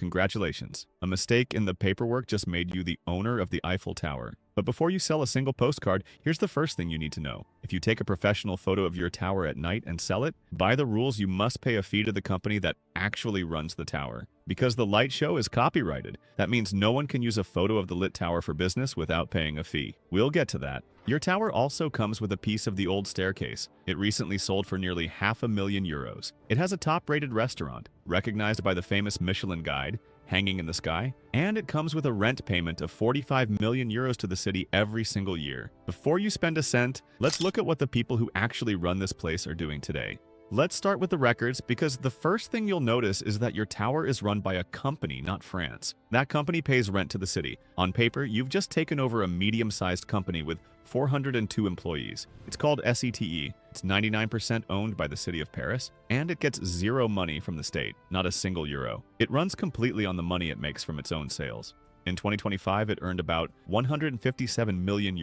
Congratulations. A mistake in the paperwork just made you the owner of the Eiffel Tower. But before you sell a single postcard, here's the first thing you need to know. If you take a professional photo of your tower at night and sell it, by the rules you must pay a fee to the company that actually runs the tower. Because the light show is copyrighted, that means no one can use a photo of the lit tower for business without paying a fee. We'll get to that. Your tower also comes with a piece of the old staircase. It recently sold for nearly €500,000. It has a top-rated restaurant, recognized by the famous Michelin Guide, hanging in the sky, and it comes with a rent payment of €45 million to the city every single year. Before you spend a cent, let's look at what the people who actually run this place are doing today. Let's start with the records, because the first thing you'll notice is that your tower is run by a company, not France. That company pays rent to the city. On paper, you've just taken over a medium-sized company with 402 employees. It's called SETE. It's 99% owned by the city of Paris, and it gets zero money from the state, not a single euro. It runs completely on the money it makes from its own sales. In 2025, it earned about €157 million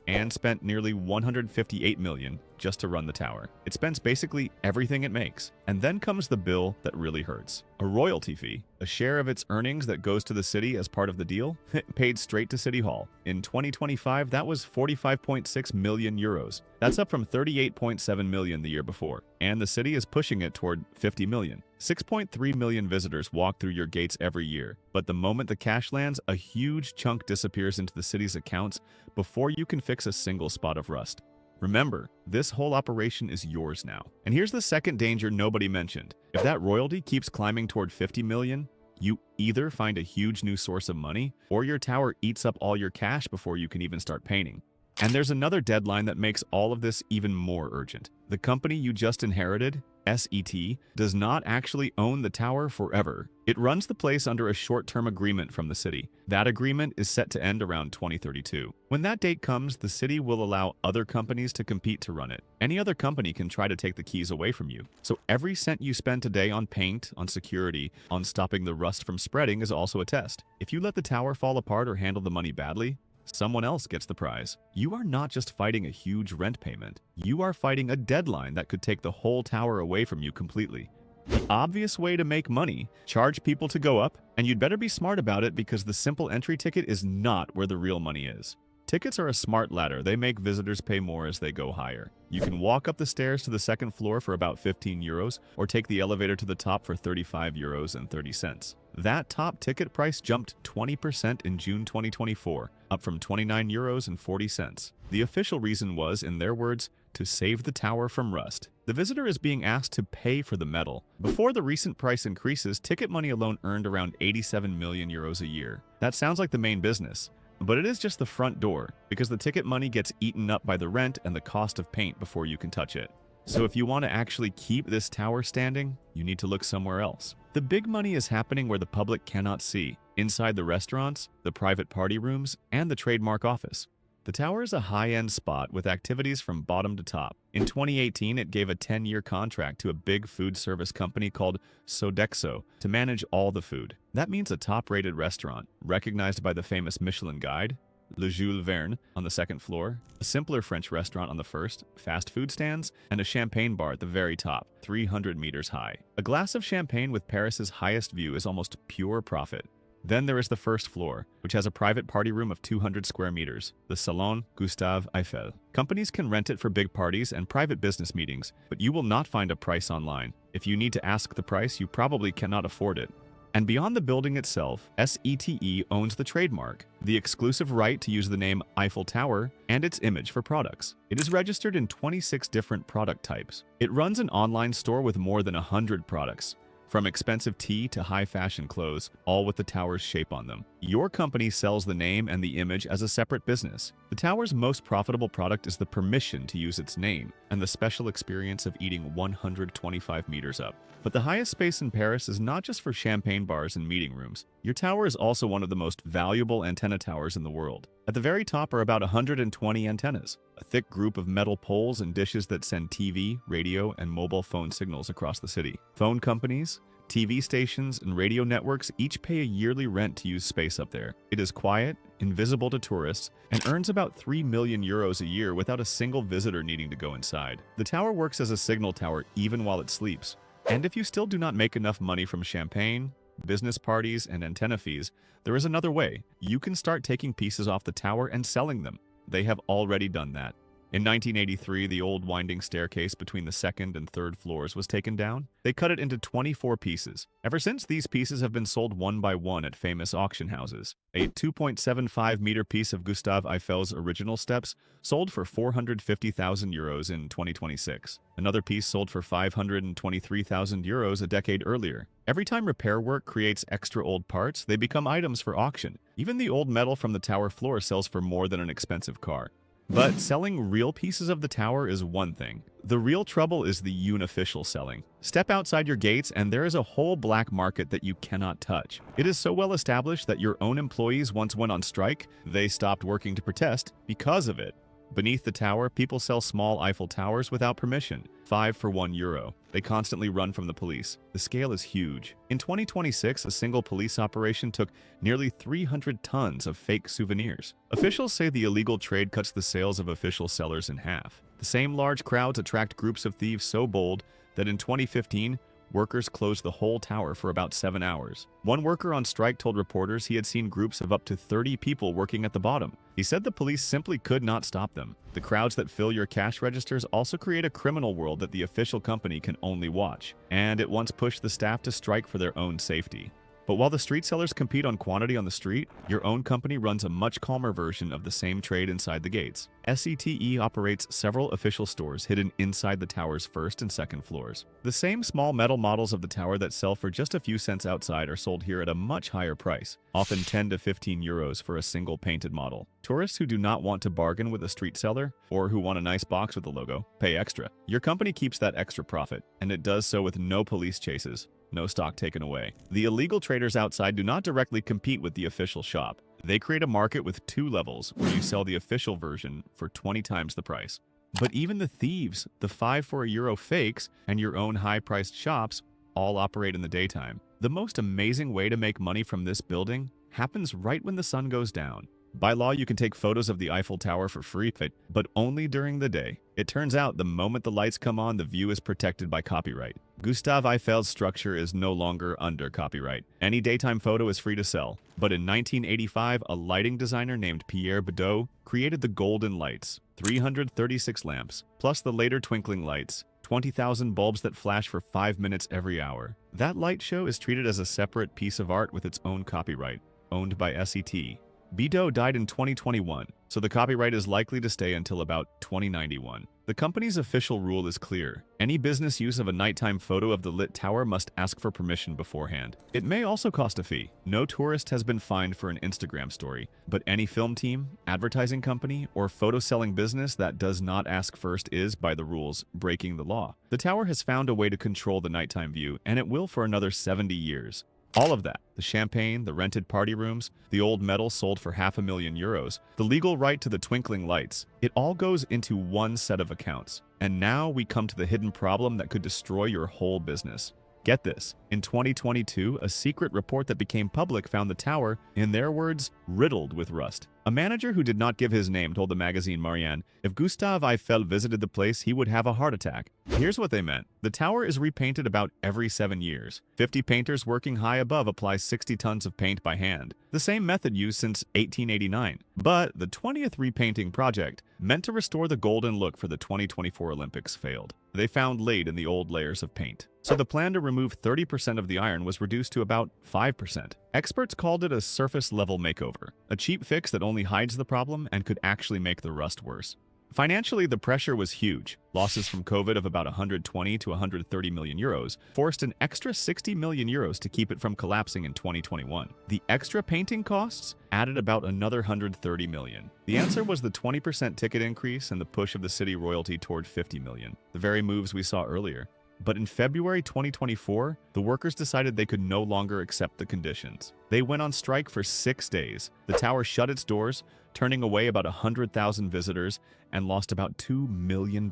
and spent nearly $158 million just to run the tower. It spends basically everything it makes. And then comes the bill that really hurts. A royalty fee, a share of its earnings that goes to the city as part of the deal, paid straight to City Hall. In 2025, that was €45.6 million. That's up from $38.7 million the year before. And the city is pushing it toward $50 million. 6.3 million visitors walk through your gates every year. But the moment the cash lands, a huge chunk disappears into the city's accounts before you can fix a single spot of rust. Remember, this whole operation is yours now. And here's the second danger nobody mentioned. If that royalty keeps climbing toward $50 million, you either find a huge new source of money, or your tower eats up all your cash before you can even start painting. And there's another deadline that makes all of this even more urgent. The company you just inherited, SET, does not actually own the tower forever. It runs the place under a short-term agreement from the city. That agreement is set to end around 2032. When that date comes, the city will allow other companies to compete to run it. Any other company can try to take the keys away from you. So every cent you spend today on paint, on security, on stopping the rust from spreading is also a test. If you let the tower fall apart or handle the money badly, someone else gets the prize. You are not just fighting a huge rent payment. You are fighting a deadline that could take the whole tower away from you completely. The obvious way to make money: charge people to go up, and you'd better be smart about it, because the simple entry ticket is not where the real money is. Tickets are a smart ladder. They make visitors pay more as they go higher. You can walk up the stairs to the second floor for about €15, or take the elevator to the top for €35.30. That top ticket price jumped 20% in June 2024, up from €29.40. The official reason was, in their words, to save the tower from rust. The visitor is being asked to pay for the metal. Before the recent price increases, ticket money alone earned around €87 million a year. That sounds like the main business. But it is just the front door, because the ticket money gets eaten up by the rent and the cost of paint before you can touch it. So if you want to actually keep this tower standing, you need to look somewhere else. The big money is happening where the public cannot see, inside the restaurants, the private party rooms, and the trademark office. The tower is a high-end spot with activities from bottom to top. In 2018, it gave a 10-year contract to a big food service company called Sodexo to manage all the food. That means a top-rated restaurant, recognized by the famous Michelin Guide, Le Jules Verne, on the second floor, a simpler French restaurant on the first, fast food stands, and a champagne bar at the very top, 300 meters high. A glass of champagne with Paris's highest view is almost pure profit. Then there is the first floor, which has a private party room of 200 square meters, the Salon Gustave Eiffel. Companies can rent it for big parties and private business meetings, but you will not find a price online. If you need to ask the price, you probably cannot afford it. And beyond the building itself, SETE owns the trademark, the exclusive right to use the name Eiffel Tower and its image for products. It is registered in 26 different product types. It runs an online store with more than 100 products, from expensive tea to high-fashion clothes, all with the tower's shape on them. Your company sells the name and the image as a separate business. The tower's most profitable product is the permission to use its name and the special experience of eating 125 meters up. But the highest space in Paris is not just for champagne bars and meeting rooms. Your tower is also one of the most valuable antenna towers in the world. At the very top are about 120 antennas, a thick group of metal poles and dishes that send TV, radio, and mobile phone signals across the city. Phone companies, TV stations, and radio networks each pay a yearly rent to use space up there. It is quiet, invisible to tourists, and earns about €3 million a year without a single visitor needing to go inside. The tower works as a signal tower even while it sleeps. And if you still do not make enough money from champagne, business parties, and antenna fees, there is another way. You can start taking pieces off the tower and selling them. They have already done that. In 1983, the old winding staircase between the second and third floors was taken down. They cut it into 24 pieces. Ever since, these pieces have been sold one by one at famous auction houses. A 2.75-meter piece of Gustave Eiffel's original steps sold for 450,000 euros in 2026. Another piece sold for 523,000 euros a decade earlier. Every time repair work creates extra old parts, they become items for auction. Even the old metal from the tower floor sells for more than an expensive car. But selling real pieces of the tower is one thing. The real trouble is the unofficial selling. Step outside your gates and there is a whole black market that you cannot touch. It is so well established that your own employees once went on strike. They stopped working to protest because of it. Beneath the tower, people sell small Eiffel Towers without permission, 5 for €1. They constantly run from the police. The scale is huge. In 2026, a single police operation took nearly 300 tons of fake souvenirs. Officials say the illegal trade cuts the sales of official sellers in half. The same large crowds attract groups of thieves so bold that in 2015, workers closed the whole tower for about 7 hours. One worker on strike told reporters he had seen groups of up to 30 people working at the bottom. He said the police simply could not stop them. The crowds that fill your cash registers also create a criminal world that the official company can only watch, and it once pushed the staff to strike for their own safety. But while the street sellers compete on quantity on the street, your own company runs a much calmer version of the same trade inside the gates. SETE operates several official stores hidden inside the tower's first and second floors. The same small metal models of the tower that sell for just a few cents outside are sold here at a much higher price, often 10 to 15 euros for a single painted model. Tourists who do not want to bargain with a street seller, or who want a nice box with the logo, pay extra. Your company keeps that extra profit, and it does so with no police chases. No stock taken away. The illegal traders outside do not directly compete with the official shop. They create a market with 2 levels where you sell the official version for 20 times the price. But even the thieves, the 5 for €1 fakes, and your own high-priced shops all operate in the daytime. The most amazing way to make money from this building happens right when the sun goes down. By law, you can take photos of the Eiffel Tower for free, but only during the day. It turns out the moment the lights come on, the view is protected by copyright. Gustave Eiffel's structure is no longer under copyright. Any daytime photo is free to sell. But in 1985, a lighting designer named Pierre Bedeau created the golden lights, 336 lamps, plus the later twinkling lights, 20,000 bulbs that flash for 5 minutes every hour. That light show is treated as a separate piece of art with its own copyright, owned by SET. Bedeau died in 2021, so the copyright is likely to stay until about 2091. The company's official rule is clear. Any business use of a nighttime photo of the lit tower must ask for permission beforehand. It may also cost a fee. No tourist has been fined for an Instagram story, but any film team, advertising company, or photo-selling business that does not ask first is, by the rules, breaking the law. The tower has found a way to control the nighttime view, and it will for another 70 years. All of that, the champagne, the rented party rooms, the old metal sold for €500,000, the legal right to the twinkling lights, it all goes into one set of accounts. And now we come to the hidden problem that could destroy your whole business. Get this, in 2022, a secret report that became public found the tower, in their words, riddled with rust. A manager who did not give his name told the magazine Marianne, if Gustave Eiffel visited the place, he would have a heart attack. Here's what they meant. The tower is repainted about every 7 years. 50 painters working high above apply 60 tons of paint by hand, the same method used since 1889. But the 20th repainting project, meant to restore the golden look for the 2024 Olympics, failed. They found lead in the old layers of paint. So the plan to remove 30% of the iron was reduced to about 5%. Experts called it a surface-level makeover, a cheap fix that only hides the problem and could actually make the rust worse. Financially, the pressure was huge. Losses from COVID of about 120 to 130 million euros forced an extra 60 million euros to keep it from collapsing in 2021. The extra painting costs added about another 130 million. The answer was the 20% ticket increase and the push of the city royalty toward 50 million, the very moves we saw earlier. But in February 2024, the workers decided they could no longer accept the conditions. They went on strike for 6 days. The tower shut its doors, turning away about 100,000 visitors, and lost about $2 million.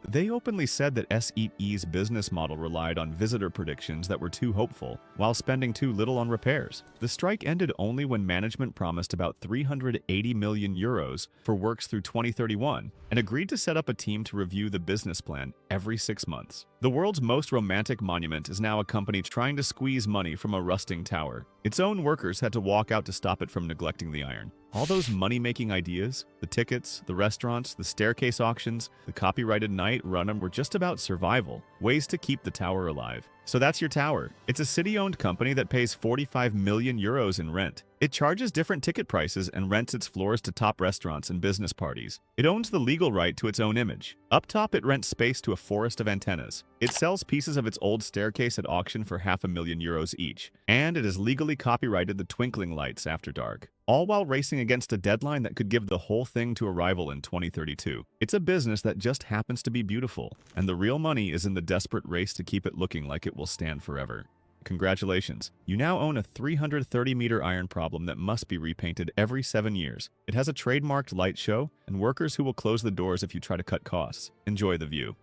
They openly said that SEE's business model relied on visitor predictions that were too hopeful, while spending too little on repairs. The strike ended only when management promised about 380 million euros for works through 2031 and agreed to set up a team to review the business plan every 6 months. The world's most romantic monument is now a company trying to squeeze money from a rusting tower. Its own workers had to walk out to stop it from neglecting the iron. All those money-making ideas, the tickets, the restaurants, the staircase auctions, the copyrighted night run were just about survival, ways to keep the tower alive. So that's your tower. It's a city-owned company that pays 45 million euros in rent. It charges different ticket prices and rents its floors to top restaurants and business parties. It owns the legal right to its own image. Up top, it rents space to a forest of antennas. It sells pieces of its old staircase at auction for €500,000 each. And it has legally copyrighted the twinkling lights after dark, all while racing against a deadline that could give the whole thing to a rival in 2032. It's a business that just happens to be beautiful, and the real money is in the desperate race to keep it looking like it will stand forever. Congratulations, you now own a 330-meter iron problem that must be repainted every 7 years. It has a trademarked light show and workers who will close the doors if you try to cut costs. Enjoy the view.